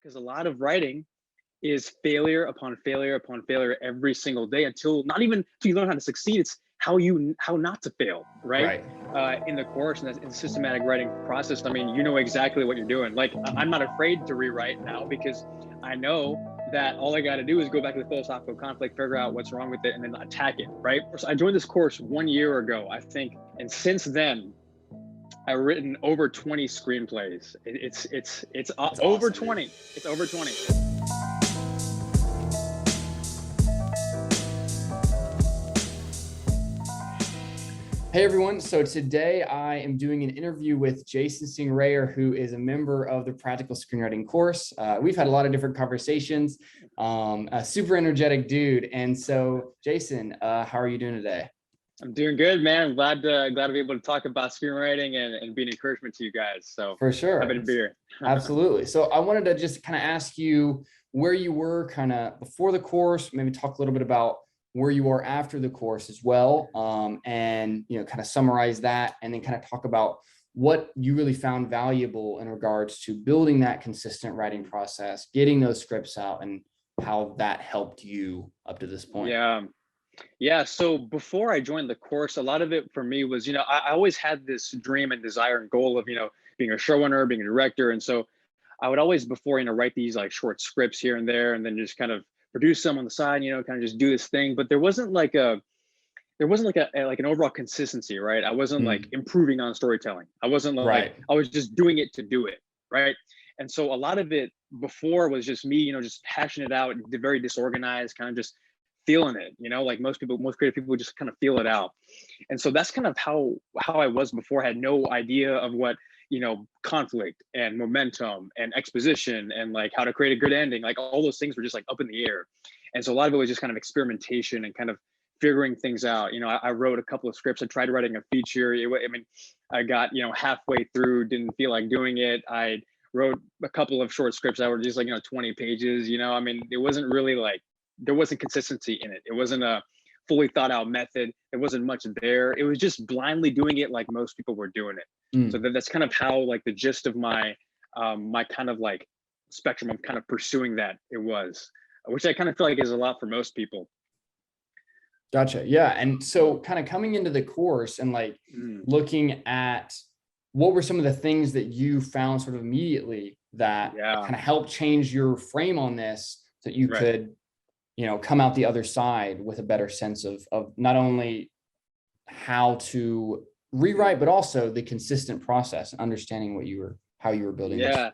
because a lot of writing is failure upon failure upon failure every single day until not even until you learn how to succeed. It's how not to fail, right? Right. In the course and that's in the systematic writing process. I mean, you know exactly what you're doing. Like I'm not afraid to rewrite now because I know that all I got to do is go back to the philosophical conflict, figure out what's wrong with it, and then attack it, right? So I joined this course 1 year ago, I think, and since then I've written over 20 screenplays. It's That's over awesome, 20. dude. It's over 20. Hey everyone, so today I am doing an interview with Jason Stingrayer, who is a member of the Practical Screenwriting course. We've had a lot of different conversations, a super energetic dude. And so Jason, how are you doing today? I'm doing good, man. I'm glad to be able to talk about screenwriting and be an encouragement to you guys. So For sure. happy to be here. Absolutely. So I wanted to just kind of ask you where you were kind of before the course, maybe talk a little bit about where you are after the course as well. And, kind of summarize that and then kind of talk about what you really found valuable in regards to building that consistent writing process, getting those scripts out, and how that helped you up to this point. Yeah. So before I joined the course, a lot of it for me was, I always had this dream and desire and goal of, being a showrunner, being a director. And so I would always before, write these like short scripts here and there, and then just kind of produce some on the side, kind of just do this thing. But there wasn't like an overall consistency, right? I wasn't like improving on storytelling. I wasn't like, Right. I was just doing it to do it. Right. And so a lot of it before was just me, just hashing it out, very disorganized, kind of just feeling it, like most creative people just kind of feel it out. And so that's kind of how I was before. I had no idea of what, conflict and momentum and exposition and like how to create a good ending. Like all those things were just like up in the air. And so a lot of it was just kind of experimentation and kind of figuring things out. I wrote a couple of scripts. I tried writing a feature. I got, halfway through, didn't feel like doing it. I wrote a couple of short scripts that were just like, 20 pages, it wasn't really like, there wasn't consistency in it. It wasn't a fully thought out method. There wasn't much there. It was just blindly doing it like most people were doing it. So that's kind of how like the gist of my my kind of like spectrum of kind of pursuing that it was, which I kind of feel like is a lot for most people. Gotcha. Yeah. And so kind of coming into the course and like looking at what were some of the things that you found sort of immediately that kind of helped change your frame on this so that you could, come out the other side with a better sense of not only how to rewrite, but also the consistent process and understanding how you were building. Yeah.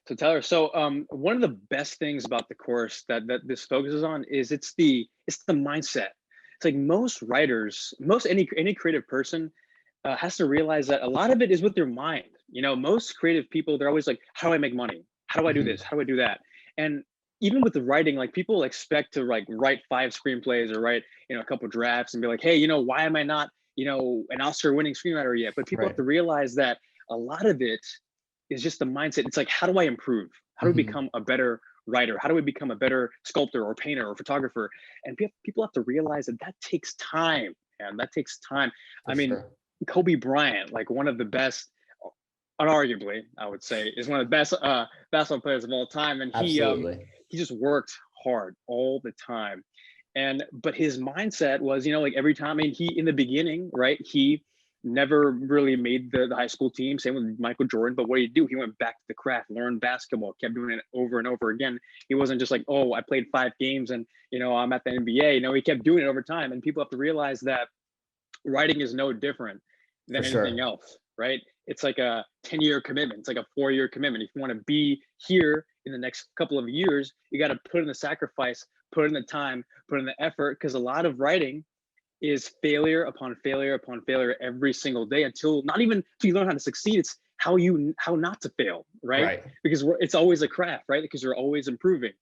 So Tyler, one of the best things about the course that this focuses on is it's the mindset. It's like most writers, any creative person has to realize that a lot of it is with their mind. Most creative people, they're always like, how do I make money? How do I do this? How do I do that? And even with the writing, like people expect to like write 5 screenplays or write, a couple drafts and be like, hey, why am I not, an Oscar winning screenwriter yet? But people have to realize that a lot of it is just the mindset. It's like, how do I improve? How do I become a better writer? How do I become a better sculptor or painter or photographer? And people have to realize that takes time, and that takes time. Kobe Bryant, like one of the best, unarguably, I would say, is one of the best basketball players of all time. And he just worked hard all the time. But his mindset was, like every time, in the beginning, right, he never really made the high school team, same with Michael Jordan. But what did he do? He went back to the craft, learned basketball, kept doing it over and over again. He wasn't just like, oh, I played 5 games and, I'm at the NBA. He kept doing it over time. And people have to realize that writing is no different than anything else, right? It's like a 10-year commitment. It's like a 4-year commitment. If you want to be here in the next couple of years, you got to put in the sacrifice, put in the time, put in the effort, because a lot of writing is failure upon failure upon failure every single day until you learn how to succeed. It's how not to fail, right? Because it's always a craft, right? Because you're always improving.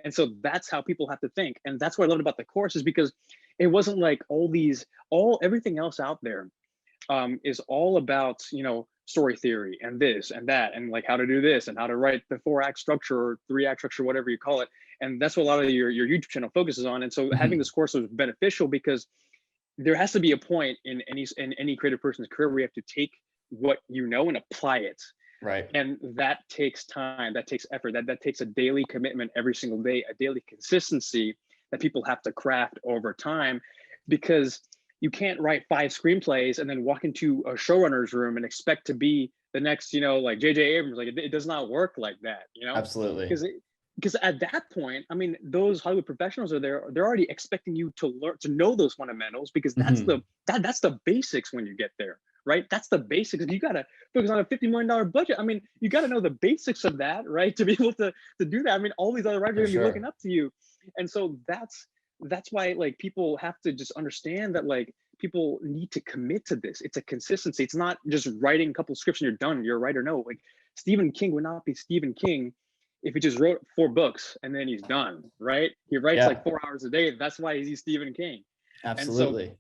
And so that's how people have to think. And that's what I loved about the course, is because it wasn't like everything else out there is all about, story theory and this and that, and like how to do this and how to write the 4-act structure or 3-act structure, whatever you call it. And that's what a lot of your YouTube channel focuses on. And so having this course was beneficial because there has to be a point in any creative person's career where you have to take what and apply it. Right. And that takes time, that takes effort, that takes a daily commitment every single day, a daily consistency that people have to craft over time, because you can't write 5 screenplays and then walk into a showrunner's room and expect to be the next, like JJ Abrams. Like it does not work like that, Absolutely. because at that point, I mean, those Hollywood professionals are there, they're already expecting you to learn to know those fundamentals, because that's that's the basics when you get there, right? That's the basics. If you got to focus on a $50 million budget, I mean, you got to know the basics of that, right? To be able to do that. I mean, all these other writers are going to be looking up to you. And so that's why, like, people have to just understand that, like, people need to commit to this. It's a consistency. It's not just writing a couple of scripts and you're done, you're a writer. No, like, Stephen King would not be Stephen King if he just wrote 4 books and then he's done, right? He writes like 4 hours a day. That's why he's Stephen King. Absolutely. And so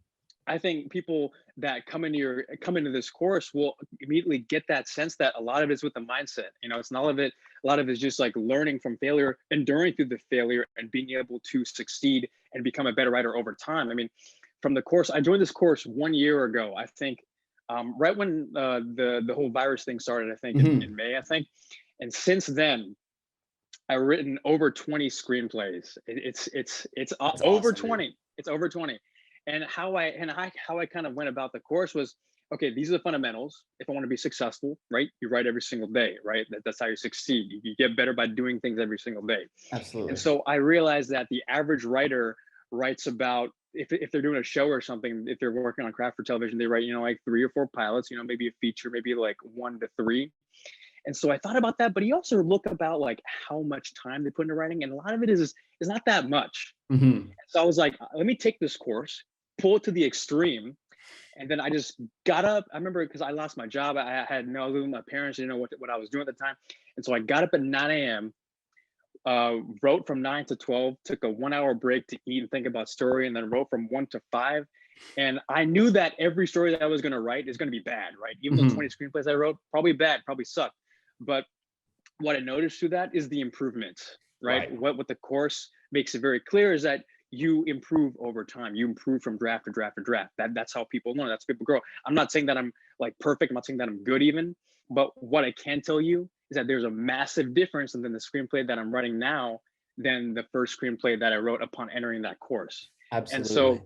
I think people that come into this course will immediately get that sense that a lot of it's with the mindset. It's not all of it. A lot of it is just like learning from failure, enduring through the failure, and being able to succeed and become a better writer over time. I mean, from the course, I joined this course 1 year ago, I think, right when the whole virus thing started, I think in May, I think. And since then, I've written over 20 screenplays. It's over awesome, 20. Dude. It's over 20. And how I kind of went about the course was, okay, these are the fundamentals. If I want to be successful, right? You write every single day, right? That's how you succeed. You get better by doing things every single day. Absolutely. And so I realized that the average writer writes about, if they're doing a show or something, if they're working on craft for television, they write, like 3 or 4 pilots, maybe a feature, maybe like 1 to 3. And so I thought about that, but you also look about like how much time they put into writing, and a lot of it is not that much. So I was like, let me take this course, pull it to the extreme, and then I just got up. I remember, because I lost my job, I had no clue. My parents didn't know what I was doing at the time, and so I got up at 9 a.m., wrote from 9 to 12, took a 1-hour break to eat and think about story, and then wrote from 1 to 5. And I knew that every story that I was going to write is going to be bad, right? Even the 20 screenplays I wrote, probably bad, probably sucked. But what I noticed through that is the improvements, right? What the course makes it very clear is that you improve over time. You improve from draft to draft to draft. That's how people learn. That's how people grow. I'm not saying that I'm like perfect. I'm not saying that I'm good even. But what I can tell you is that there's a massive difference in the screenplay that I'm writing now than the first screenplay that I wrote upon entering that course. Absolutely.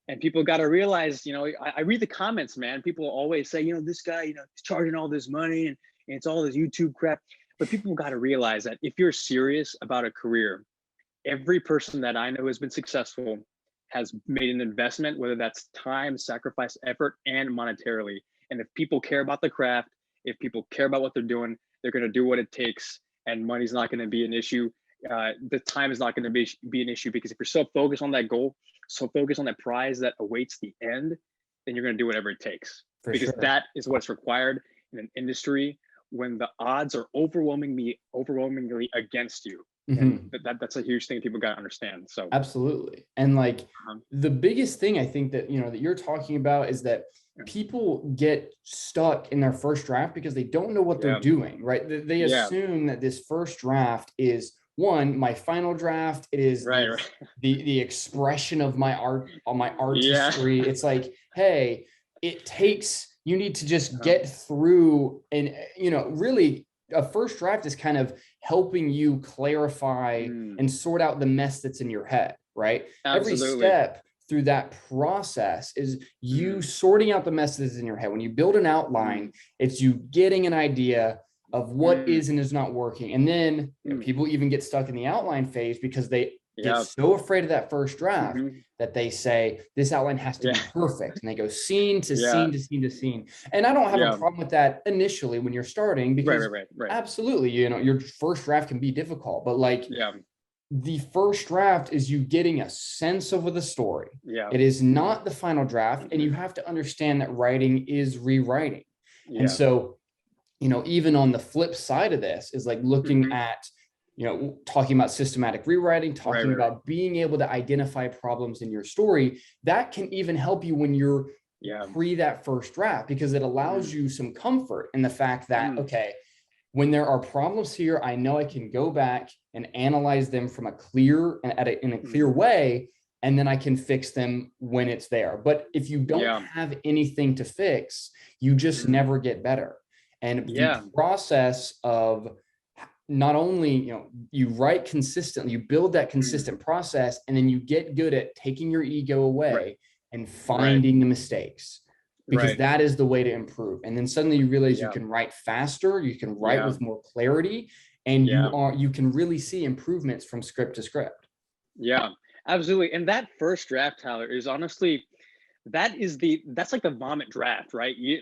And people got to realize, I read the comments, man. People always say, this guy, he's charging all this money and it's all this YouTube crap. But people got to realize that if you're serious about a career, every person that I know who has been successful has made an investment, whether that's time, sacrifice, effort, and monetarily. And if people care about the craft, if people care about what they're doing, they're going to do what it takes, and money's not going to be an issue. The time is not going to be an issue, because if you're so focused on that goal, so focused on that prize that awaits the end, then you're going to do whatever it takes. Because that is what's required in an industry when the odds are overwhelmingly against you. And that's a huge thing people got to understand. So absolutely. And like the biggest thing I think that that you're talking about is that people get stuck in their first draft because they don't know what they're doing, right? They assume that this first draft is my final draft. It is the expression of my art, on my artistry. It's like, hey, you need to just get through, and really a first draft is kind of helping you clarify and sort out the mess that's in your head, right? Absolutely. Every step through that process is you sorting out the mess that's in your head. When you build an outline, it's you getting an idea of what is and is not working. And then people even get stuck in the outline phase because they get so afraid of that first draft that they say this outline has to be perfect, and they go scene to scene to scene to scene. And I don't have a problem with that initially when you're starting, because absolutely, your first draft can be difficult, but like the first draft is you getting a sense of the story. It is not the final draft, and you have to understand that writing is rewriting. And so, even on the flip side of this is like looking at talking about systematic rewriting, talking about being able to identify problems in your story. That can even help you when you're pre that first draft, because it allows you some comfort in the fact that, okay, when there are problems here, I know I can go back and analyze them from in a clear way, and then I can fix them when it's there. But if you don't have anything to fix, you just never get better. And the process of not only, you write consistently, you build that consistent process, and then you get good at taking your ego away and finding the mistakes, because that is the way to improve. And then suddenly you realize you can write faster, you can write with more clarity, and you can really see improvements from script to script. Yeah, absolutely. And that first draft, Tyler, is honestly, that's like the vomit draft, right? You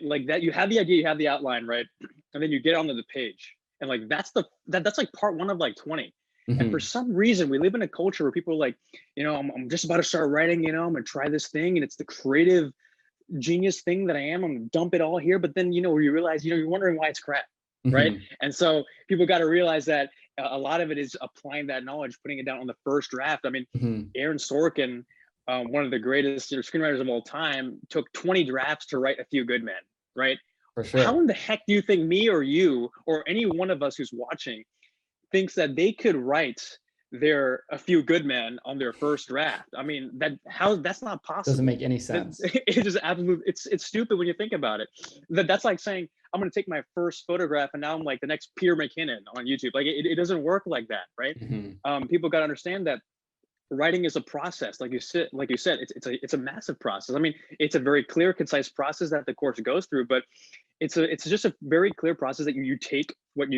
have the idea, you have the outline, right? And then you get onto the page. And like, that's like part one of like 20. And for some reason, we live in a culture where people are like, I'm just about to start writing, I'm gonna try this thing, and it's the creative genius thing that I am. I'm gonna dump it all here. But then, you realize, you're wondering why it's crap, right? And so people got to realize that a lot of it is applying that knowledge, putting it down on the first draft. I mean, Aaron Sorkin, one of the greatest screenwriters of all time, took 20 drafts to write A Few Good Men, right? For sure. How in the heck do you think me or you or any one of us who's watching thinks that they could write A Few Good Men on their first draft? I mean, that's not possible. Doesn't make any sense. It is absolutely, it's stupid when you think about it. That's like saying, I'm going to take my first photograph and now I'm like the next Peter McKinnon on YouTube. Like it doesn't work like that, right? People got to understand that writing is a process. Like you said, it's a massive process. I mean, it's a very clear, concise process that the course goes through, but it's just a very clear process that you take what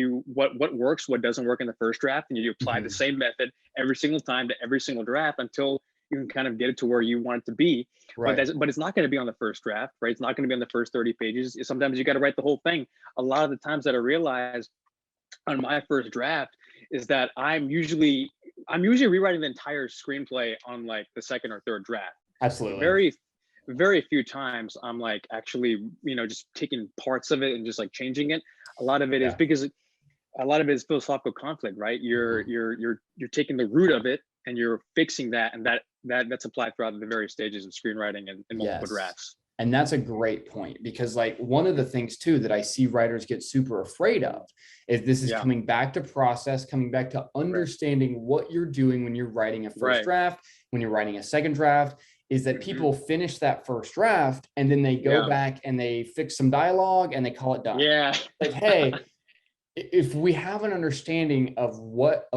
works, what doesn't work in the first draft, and you apply the same method every single time to every single draft until you can kind of get it to where you want it to be. Right. But it's not going to be on the first draft, right? It's not going to be on the first 30 pages. Sometimes you got to write the whole thing. A lot of the times that I realized on my first draft is that I'm usually rewriting the entire screenplay on like the second or third draft. Absolutely. Very, very few times I'm like actually, just taking parts of it and just like changing it. A lot of it is because a lot of it is philosophical conflict, right? You're taking the root of it and you're fixing that, and that's applied throughout the various stages of screenwriting and multiple drafts. And that's a great point, because like one of the things too that I see writers get super afraid of is this is coming back to process, coming back to understanding what you're doing when you're writing a first draft, when you're writing a second draft, is that people finish that first draft and then they go back and they fix some dialogue and they call it done. Like, hey, if we have an understanding of what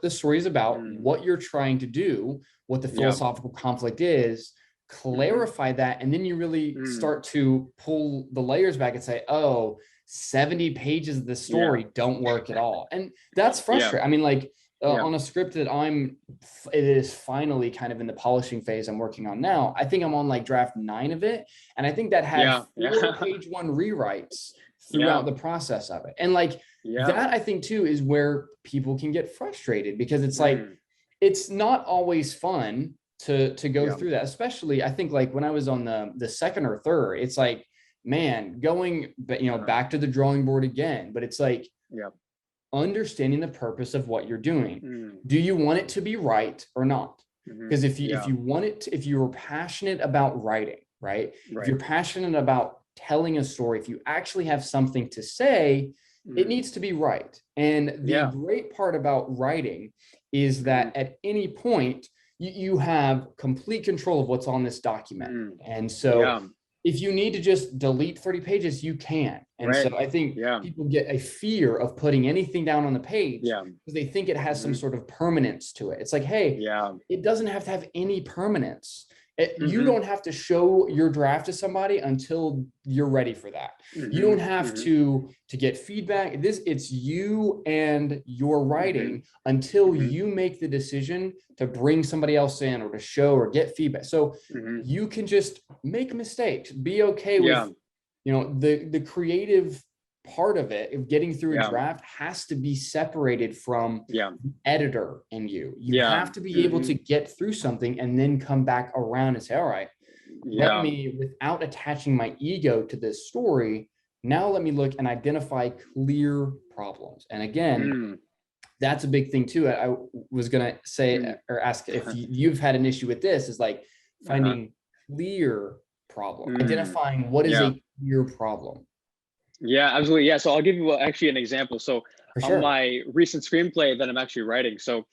the story is about, what you're trying to do, what the philosophical conflict is, clarify that, and then you really start to pull the layers back and say, 70 pages of the story don't work at all. And that's frustrating. I mean, like on a script that it is finally kind of in the polishing phase I'm working on now, I think I'm on like draft 9 of it, and I think that had 4 page 1 rewrites throughout the process of it. And like that, I think too, is where people can get frustrated, because it's like it's not always fun to go through that. Especially I think like when I was on the second or third, it's like, man, going back to the drawing board again. But it's like understanding the purpose of what you're doing. Do you want it to be right or not? Because if you want it if you're passionate about writing, right? If you're passionate about telling a story, if you actually have something to say, it needs to be right. And the great part about writing is that at any point you have complete control of what's on this document. And so if you need to just delete 30 pages, you can. And so I think people get a fear of putting anything down on the page because they think it has some sort of permanence to it. It's like, hey, it doesn't have to have any permanence. You don't have to show your draft to somebody until you're ready for that. You don't have to get feedback. It's you and your writing until you make the decision to bring somebody else in or to show or get feedback. So you can just make mistakes, be okay with, the creative part of it, of getting through a draft, has to be separated from the editor and you. You have to be able to get through something and then come back around and say, all right, let me, without attaching my ego to this story, now let me look and identify clear problems. And again, that's a big thing too. I was going to say or ask if you've had an issue with this, is like finding clear problem, identifying what is a clear problem. Yeah, absolutely. Yeah. So I'll give you actually an example. So on my recent screenplay that I'm actually writing, so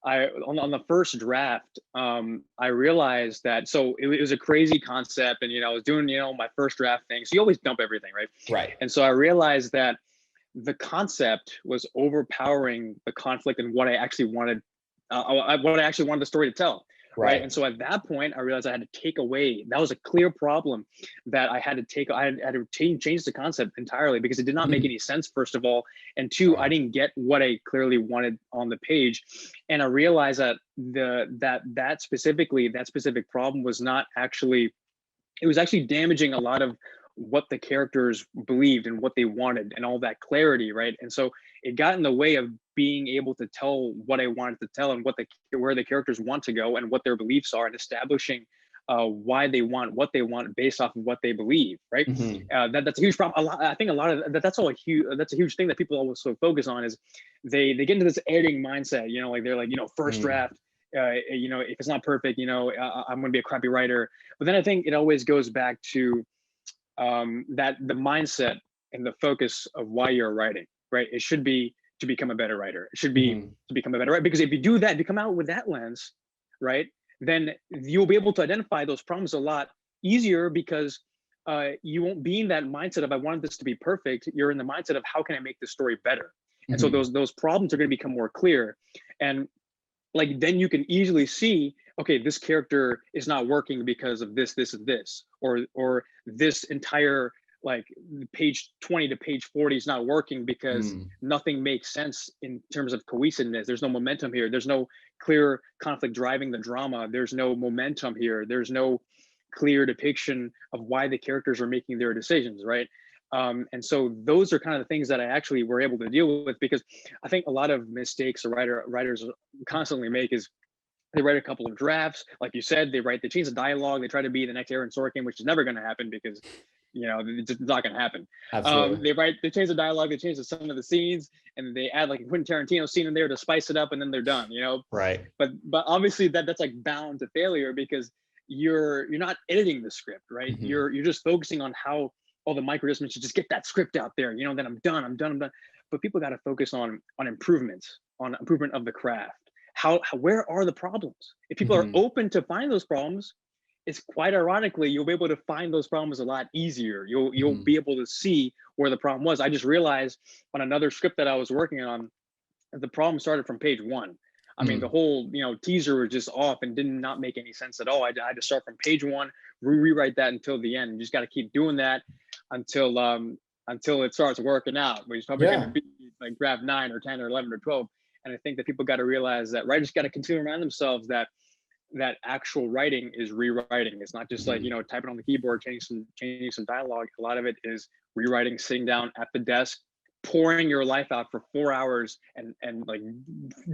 on the first draft, I realized that, so it was a crazy concept, and I was doing my first draft thing, so you always dump everything, right? Right. And so I realized that the concept was overpowering the conflict and what I actually wanted, the story to tell. Right. And so at that point, I realized I had to take away, that was a clear problem that I had to take. I had to change the concept entirely, because it did not make any sense, first of all. And two, I didn't get what I clearly wanted on the page. And I realized that that specific problem was not actually, it was actually damaging a lot of what the characters believed and what they wanted and all that clarity, right? And so it got in the way of being able to tell what I wanted to tell, and where the characters want to go and what their beliefs are, and establishing why they want what they want based off of what they believe, right? That's a huge problem. I think a lot of that's a huge thing that people also focus on, is they get into this editing mindset, like they're like, first draft, if it's not perfect, I'm going to be a crappy writer. But then I think it always goes back to that the mindset and the focus of why you're writing, right? It should be to become a better writer. It should be to become a better writer, because if you do that, if you come out with that lens, right, then you'll be able to identify those problems a lot easier, because you won't be in that mindset of, I want this to be perfect. You're in the mindset of, how can I make this story better? And so those problems are going to become more clear. And like, then you can easily see, okay, this character is not working because of this, and this, or this entire, like, page 20 to page 40 is not working because nothing makes sense in terms of cohesiveness. There's no momentum here. There's no clear conflict driving the drama. There's no momentum here. There's no clear depiction of why the characters are making their decisions, right? And so those are kind of the things that I actually were able to deal with, because I think a lot of mistakes writers constantly make is, they write a couple of drafts, like you said, they change the dialogue, they try to be the next Aaron Sorkin, which is never going to happen, because it's just not going to happen. They change the dialogue, they change some of the scenes, and they add like a Quentin Tarantino scene in there to spice it up, and then they're done. Right. But obviously that's like bound to failure, because you're not editing the script, right? You're just focusing on how all the micro adjustments, just get that script out there, then I'm done. But people got to focus on improvement of the craft. Where are the problems? If people are open to find those problems, it's quite ironically, you'll be able to find those problems a lot easier. You'll be able to see where the problem was. I just realized on another script that I was working on, the problem started from page 1. I mean, the whole teaser was just off and did not make any sense at all. I had to start from page 1, rewrite that until the end. You just got to keep doing that until it starts working out, which is probably going to be like draft 9 or 10 or 11 or 12. And I think that people got to realize that writers got to continue to remind themselves that actual writing is rewriting. It's not just like, typing on the keyboard, changing some dialogue. A lot of it is rewriting, sitting down at the desk, pouring your life out for 4 hours and like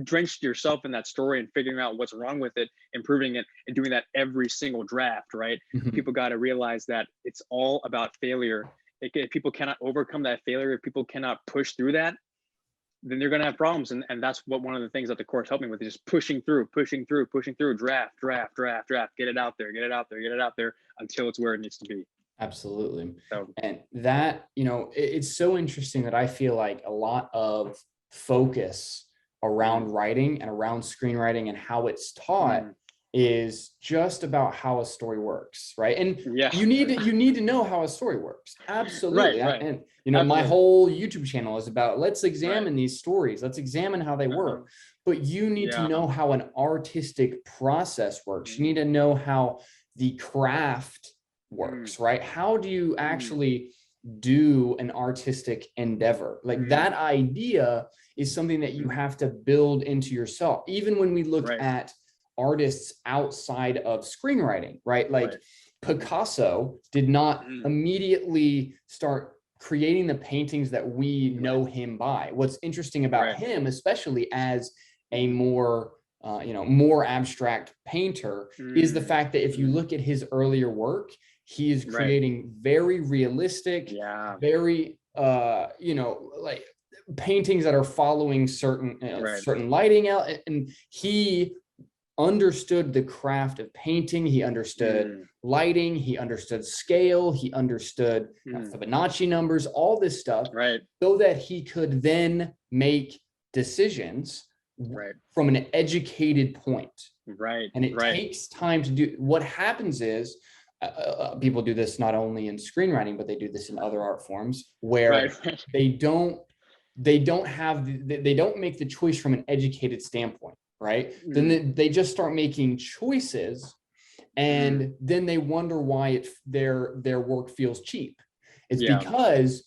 drenched yourself in that story and figuring out what's wrong with it, improving it, and doing that every single draft, right? People got to realize that it's all about failure. If people cannot overcome that failure, if people cannot push through that, then they're going to have problems. And that's what one of the things that the course helped me with, is just pushing through, draft, get it out there until it's where it needs to be. Absolutely. And that, it's so interesting that I feel like a lot of focus around writing and around screenwriting and how it's taught is just about how a story works, right? And you need to know how a story works. Absolutely. Right. And my whole YouTube channel is about, let's examine these stories. Let's examine how they work. But you need to know how an artistic process works. You need to know how the craft works, right? How do you actually do an artistic endeavor? Like that idea is something that you have to build into yourself. Even when we look at artists outside of screenwriting, right? Like Picasso did not immediately start creating the paintings that we know him by. What's interesting about him, especially as a more abstract painter, is the fact that if you look at his earlier work, he is creating very realistic, very like paintings that are following certain certain lighting out, and he understood the craft of painting. He understood lighting, he understood scale, he understood Fibonacci numbers, all this stuff, so that he could then make decisions from an educated point. Right. And it takes time to do. What happens is people do this not only in screenwriting, but they do this in other art forms where they don't make the choice from an educated standpoint, right? Then they just start making choices, and then they wonder why their work feels cheap. It's because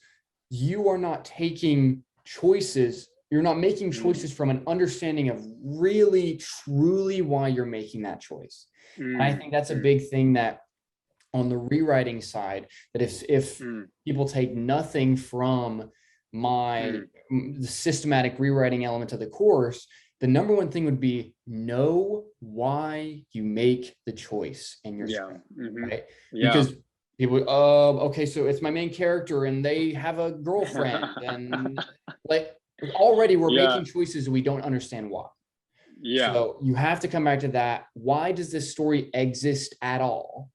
you are not taking choices. You're not making choices from an understanding of really, truly why you're making that choice. And I think that's a big thing that on the rewriting side, that if people take nothing from the systematic rewriting element of the course, the number one thing would be know why you make the choice in your script, right? Because people, okay, so it's my main character and they have a girlfriend, and like already we're making choices and we don't understand why. So you have to come back to that. Why does this story exist at all?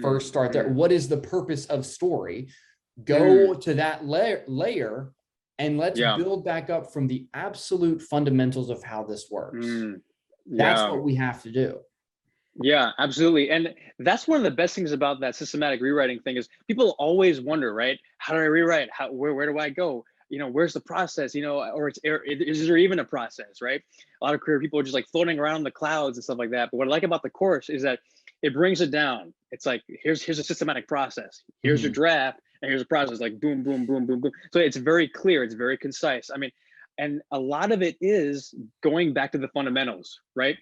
First start there. What is the purpose of story? Go to that layer and let's build back up from the absolute fundamentals of how this works. That's what we have to do. Yeah, absolutely. And that's one of the best things about that systematic rewriting thing is people always wonder, right? How do I rewrite? Where do I go? You know, where's the process? You know, or is there even a process, right? A lot of career people are just like floating around in the clouds and stuff like that. But what I like about the course is that it brings it down. It's like, here's a systematic process. Here's your draft, and here's a process, like boom, boom, boom, boom, boom. So it's very clear. It's very concise. I mean, and a lot of it is going back to the fundamentals, right?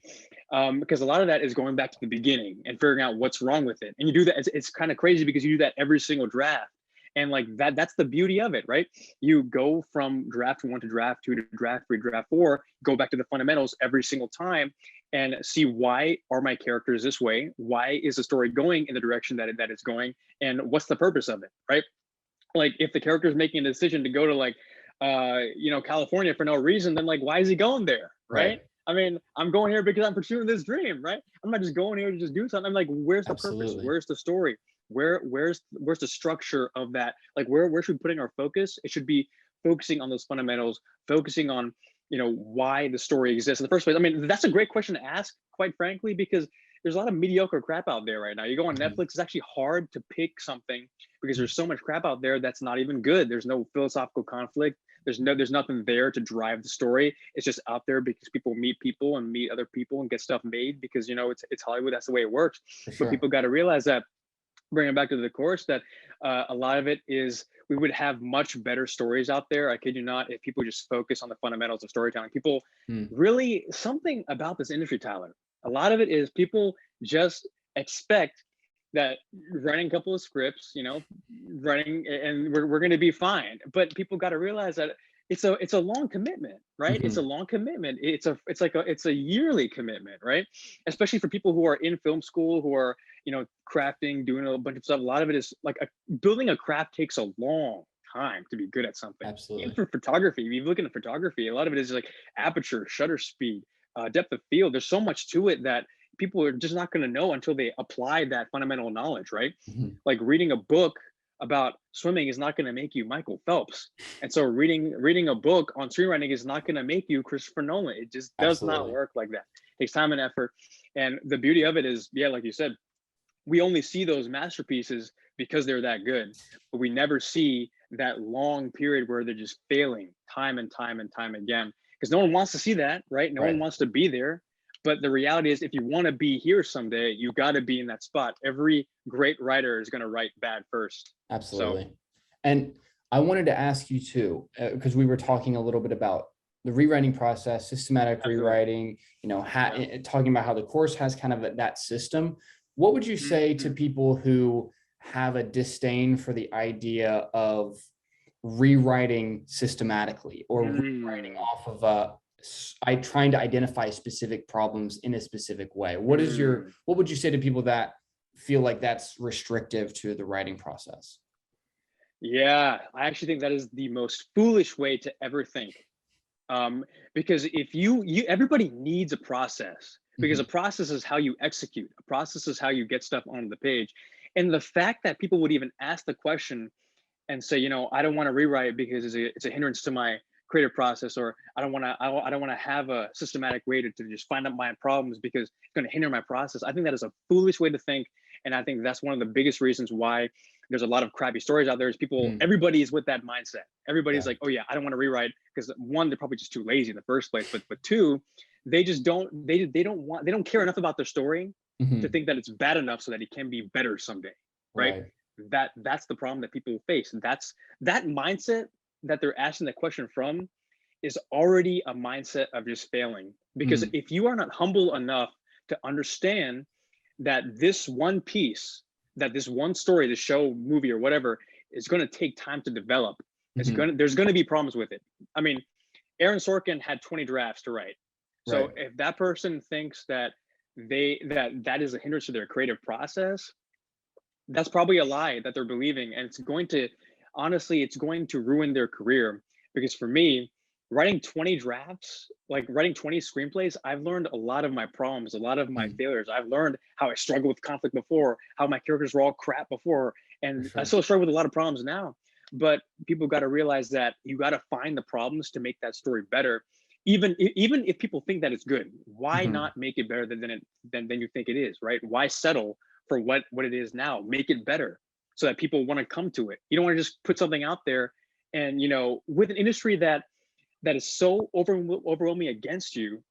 Because a lot of that is going back to the beginning and figuring out what's wrong with it. And you do that. It's kind of crazy because you do that every single draft. And like that's the beauty of it, right? You go from draft 1 to draft 2 to draft 3, draft 4, go back to the fundamentals every single time and see, why are my characters this way? Why is the story going in the direction that it's going? And what's the purpose of it, right? Like if the character is making a decision to go to like, you know, California for no reason, then like, why is he going there, right? I mean, I'm going here because I'm pursuing this dream, right? I'm not just going here to just do something. I'm like, where's the purpose? Where's the story? Where's the structure of that? Like where should we be putting our focus? It should be focusing on those fundamentals, focusing on, you know, why the story exists in the first place. I mean, that's a great question to ask, quite frankly, because there's a lot of mediocre crap out there right now. You go on Netflix, it's actually hard to pick something because there's so much crap out there that's not even good. There's no philosophical conflict. There's nothing there to drive the story. It's just out there because people meet other people and get stuff made because, you know, it's Hollywood. That's the way it works. But people got to realize that, bringing it back to the course, that a lot of it is, we would have much better stories out there, I kid you not, if people just focus on the fundamentals of storytelling. People really, something about this industry, Tyler, a lot of it is people just expect that writing a couple of scripts, you know, writing, and we're going to be fine. But people got to realize that it's a long commitment, right? It's a long commitment. It's a yearly commitment, right? Especially for people who are in film school, who are, you know, crafting, doing a bunch of stuff. A lot of it is like building a craft takes a long time to be good at something. Absolutely. Even for photography, if you look at photography, a lot of it is like aperture, shutter speed, depth of field. There's so much to it that people are just not going to know until they apply that fundamental knowledge, right? Like reading a book about swimming is not going to make you Michael Phelps. And so reading a book on screenwriting is not going to make you Christopher Nolan. It just does not work like that. It takes time and effort. And the beauty of it is, like you said, we only see those masterpieces because they're that good, but we never see that long period where they're just failing time and time and time again, because no one wants to see that, right? No one wants to be there. But the reality is, if you want to be here someday, you got to be in that spot. Every great writer is going to write bad first. Absolutely. So, and I wanted to ask you too, because we were talking a little bit about the rewriting process, systematic rewriting, you know, talking about how the course has kind of that system. What would you say to people who have a disdain for the idea of rewriting systematically or rewriting off of trying to identify specific problems in a specific way? What would you say to people that feel like that's restrictive to the writing process? Yeah, I actually think that is the most foolish way to ever think. Because if everybody needs a process, because a process is how you execute. A process is how you get stuff onto the page. And the fact that people would even ask the question and say, you know, I don't want to rewrite because it's a hindrance to my creative process, or I don't want to have a systematic way to just find out my problems because it's going to hinder my process. I think that is a foolish way to think. And I think that's one of the biggest reasons why there's a lot of crappy stories out there is people, everybody is with that mindset. Everybody's like, oh yeah, I don't want to rewrite because one, they're probably just too lazy in the first place. But two, they just don't, they don't care enough about their story to think that it's bad enough so that it can be better someday. Right. That's the problem that people face. And that mindset that they're asking the question from is already a mindset of just failing. Because if you are not humble enough to understand that this one piece, that this one story, the show, movie, or whatever, is going to take time to develop. There's going to be problems with it. I mean, Aaron Sorkin had 20 drafts to write. So if that person thinks that that is a hindrance to their creative process, that's probably a lie that they're believing. And it's going to, honestly, it's going to ruin their career. Because for me, writing 20 drafts, like writing 20 screenplays, I've learned a lot of my problems, a lot of my failures. I've learned how I struggled with conflict before, how my characters were all crap before. And I still struggle with a lot of problems now. But people got to realize that you got to find the problems to make that story better. Even if people think that it's good, why not make it better than you think it is, right? Why settle for what it is now? Make it better so that people want to come to it. You don't want to just put something out there and, with an industry that is so overwhelming against you,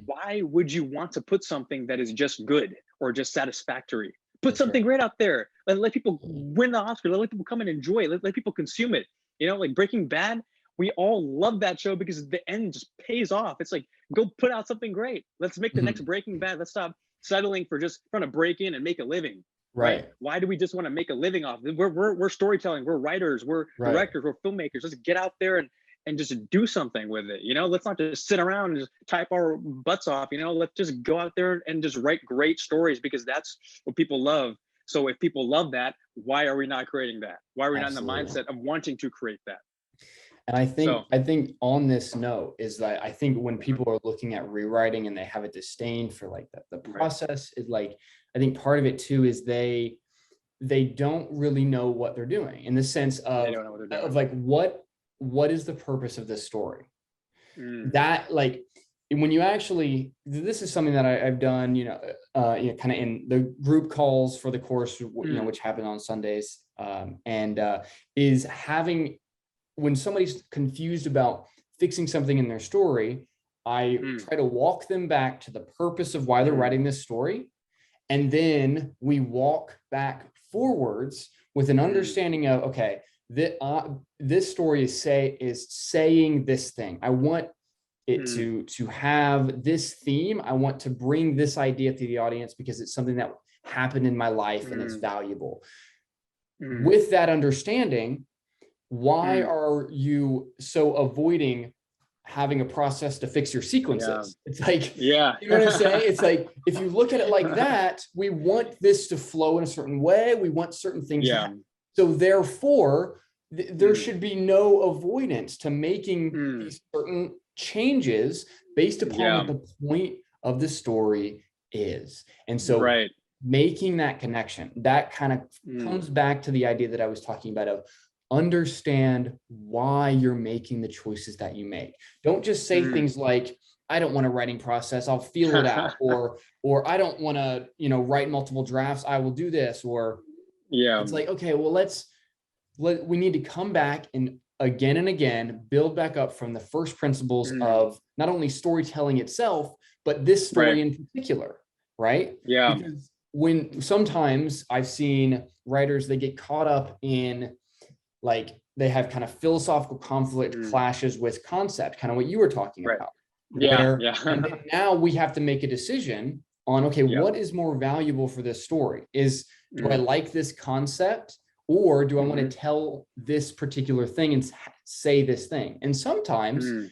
why would you want to put something that is just good or just satisfactory? Put something great out there. Let people win the Oscar. Let people come and enjoy it. Let people consume it. Like Breaking Bad, we all love that show because the end just pays off. It's like, go put out something great. Let's make the next Breaking Bad. Let's stop settling for just trying to break in and make a living. Right? Why do we just want to make a living off it? We're storytelling. We're writers. We're directors. We're filmmakers. Let's get out there and just do something with it. Let's not just sit around and just type our butts off. Let's just go out there and just write great stories because that's what people love. So if people love that, why are we not creating that? Why are we not in the mindset of wanting to create that? And I think on this note is that I think when people are looking at rewriting and they have a disdain for like the process, is like, I think part of it too is they don't really know what they're doing in the sense of like what is the purpose of this story? That like when you actually, this is something that I've done, kind of in the group calls for the course, which happen on Sundays, is having, when somebody's confused about fixing something in their story, I try to walk them back to the purpose of why they're writing this story. And then we walk back forwards with an understanding of, okay, this story is saying this thing. I want it to have this theme. I want to bring this idea to the audience because it's something that happened in my life and it's valuable. With that understanding, why are you so avoiding having a process to fix your sequences? It's like, you know what I'm saying? It's like, if you look at it like that, we want this to flow in a certain way. We want certain things to happen. So therefore, there should be no avoidance to making these certain changes based upon what the point of the story is. And so making that connection, that kind of comes back to the idea that I was talking about of understand why you're making the choices that you make. Don't just say things like, I don't want a writing process, I'll feel it out, or I don't want to, write multiple drafts, I will do this, or it's like, okay, well, we need to come back and again build back up from the first principles of not only storytelling itself, but this story in particular, right? Because when sometimes I've seen writers, they get caught up in like they have kind of philosophical conflict clashes with concept, kind of what you were talking about. And then now we have to make a decision on, okay, what is more valuable for this story? Do I like this concept, or do I want to tell this particular thing and say this thing? And sometimes,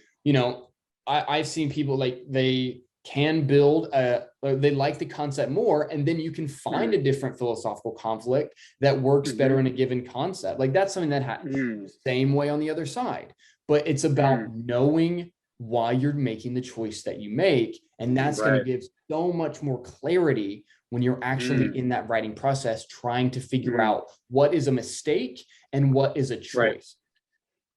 I've seen people like they can build they like the concept more, and then you can find a different philosophical conflict that works better in a given concept. Like that's something that happens the same way on the other side, but it's about knowing why you're making the choice that you make. And that's going to give so much more clarity when you're actually in that writing process, trying to figure out what is a mistake and what is a choice.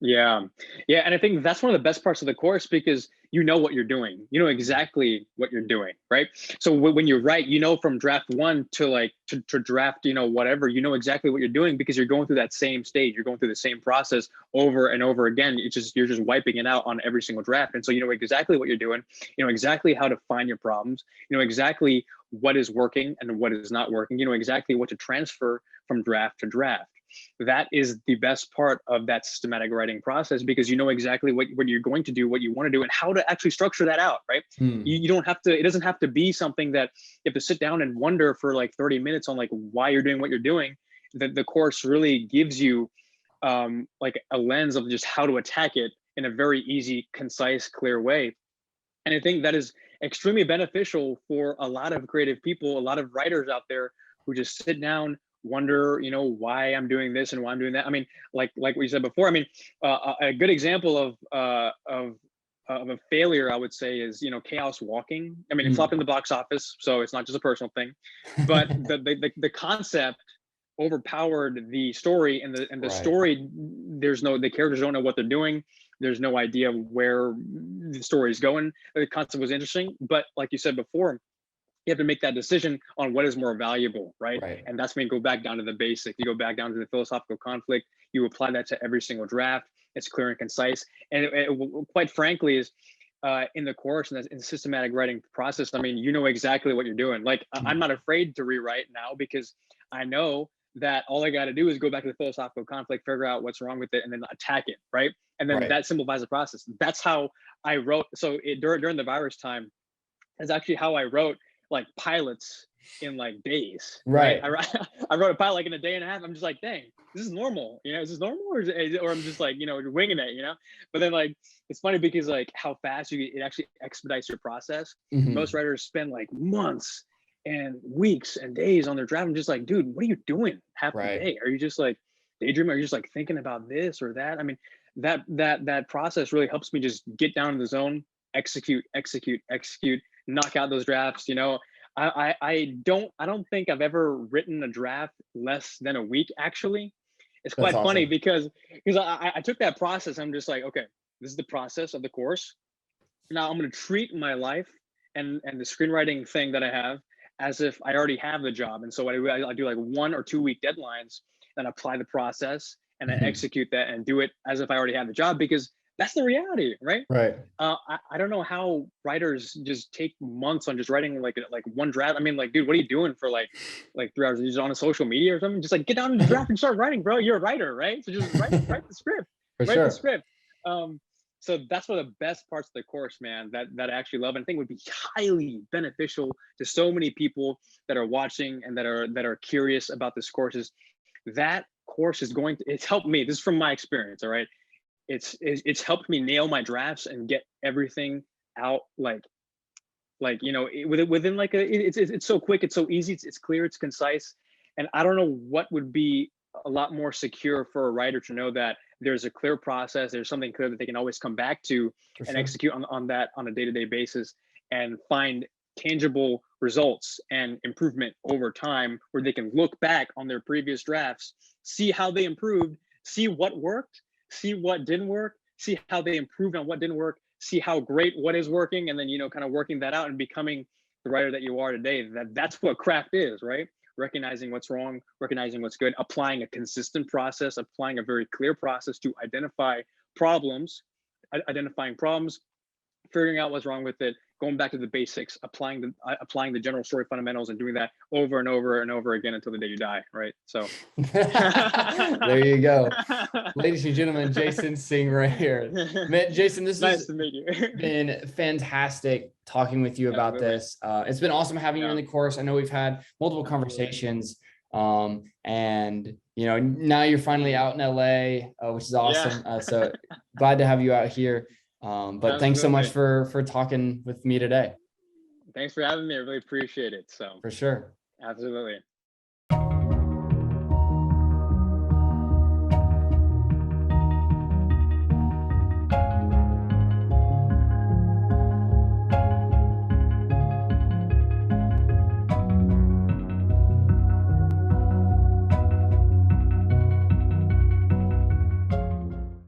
Yeah. Yeah. And I think that's one of the best parts of the course, because you know what you're doing. You know exactly what you're doing, right? So when you write, you know, from draft one to like to draft, you know, whatever, you know exactly what you're doing, because you're going through that same stage. You're going through the same process over and over again. It's just, you're just wiping it out on every single draft. And so you know exactly what you're doing. You know exactly how to find your problems. You know exactly what is working and what is not working. You know exactly what to transfer from draft to draft. That is the best part of that systematic writing process, because you know exactly what you're going to do, what you want to do, and how to actually structure that out, right? You don't have to, it doesn't have to be something that you have to sit down and wonder for like 30 minutes on like why you're doing what you're doing. The course really gives you like a lens of just how to attack it in a very easy, concise, clear way. And I think that is extremely beneficial for a lot of creative people, a lot of writers out there who just sit down, wonder, you know, why I'm doing this and why I'm doing that. I mean, like what you said before. I mean, a good example of a failure, I would say, is, you know, Chaos Walking. I mean, it flopped in the box office, so it's not just a personal thing, but the concept overpowered the story, and the Right. story, the characters don't know what they're doing. There's no idea where the story is going. The concept was interesting, but like you said before, you have to make that decision on what is more valuable, right? And that's when you go back down to the basic. You go back down to the philosophical conflict. You apply that to every single draft. It's clear and concise. And quite frankly, is in the course and in the systematic writing process, I mean, you know exactly what you're doing. Like, I'm not afraid to rewrite now, because I know that all I got to do is go back to the philosophical conflict, figure out what's wrong with it, and then attack it, right? And then that simplifies the process. That's how I wrote. So during the virus time, is actually how I wrote like pilots in like days. Right. I wrote a pilot like in a day and a half. I'm just like, dang, this is normal. You know, is this normal, or I'm just like, you know, winging it, you know? But then like, it's funny because like how fast it actually expedites your process. Most writers spend like months and weeks and days on their draft. I'm just like, dude, what are you doing half the day? Are you just like daydreaming? Are you just like thinking about this or that? I mean, that process really helps me just get down in the zone, execute, knock out those drafts. You know, I don't think I've ever written a draft less than a week. Actually, it's quite funny because I took that process. I'm just like, okay, this is the process of the course. Now I'm going to treat my life and the screenwriting thing that I have as if I already have the job. And so what I do like 1 or 2 week deadlines, and apply the process and then execute that and do it as if I already have the job, because that's the reality, right? I don't know how writers just take months on just writing like one draft. I mean, like, dude, what are you doing for like 3 hours? Are you just on a social media or something? Just like get down to the draft and start writing, bro. You're a writer, right? So just write the script. The script. So that's one of the best parts of the course, man, that I actually love, and I think would be highly beneficial to so many people that are watching and that are curious about this course. Is that course is it's helped me. This is from my experience, all right? It's helped me nail my drafts and get everything out like you know, within like it's so quick, it's so easy, it's clear, it's concise. And I don't know what would be a lot more secure for a writer to know that there's a clear process, there's something clear that they can always come back to and execute on that on a day-to-day basis, and find tangible results and improvement over time, where they can look back on their previous drafts, see how they improved, see what worked, see what didn't work, see how they improved on what didn't work, see how great what is working, and then, you know, kind of working that out and becoming the writer that you are today. That's what craft is, right? Recognizing what's wrong, recognizing what's good, applying a consistent process, applying a very clear process to identifying problems, figuring out what's wrong with it, going back to the basics, applying the general story fundamentals, and doing that over and over and over again until the day you die, right? So there you go. Ladies and gentlemen, Jason Singh right here. Man, Jason, this nice to meet you. Been fantastic talking with you about this. It's been awesome having you in the course. I know we've had multiple conversations, and you know, now you're finally out in LA, which is awesome. So glad to have you out here. But thanks so much for talking with me today. Thanks for having me. I really appreciate it. So for sure. Absolutely.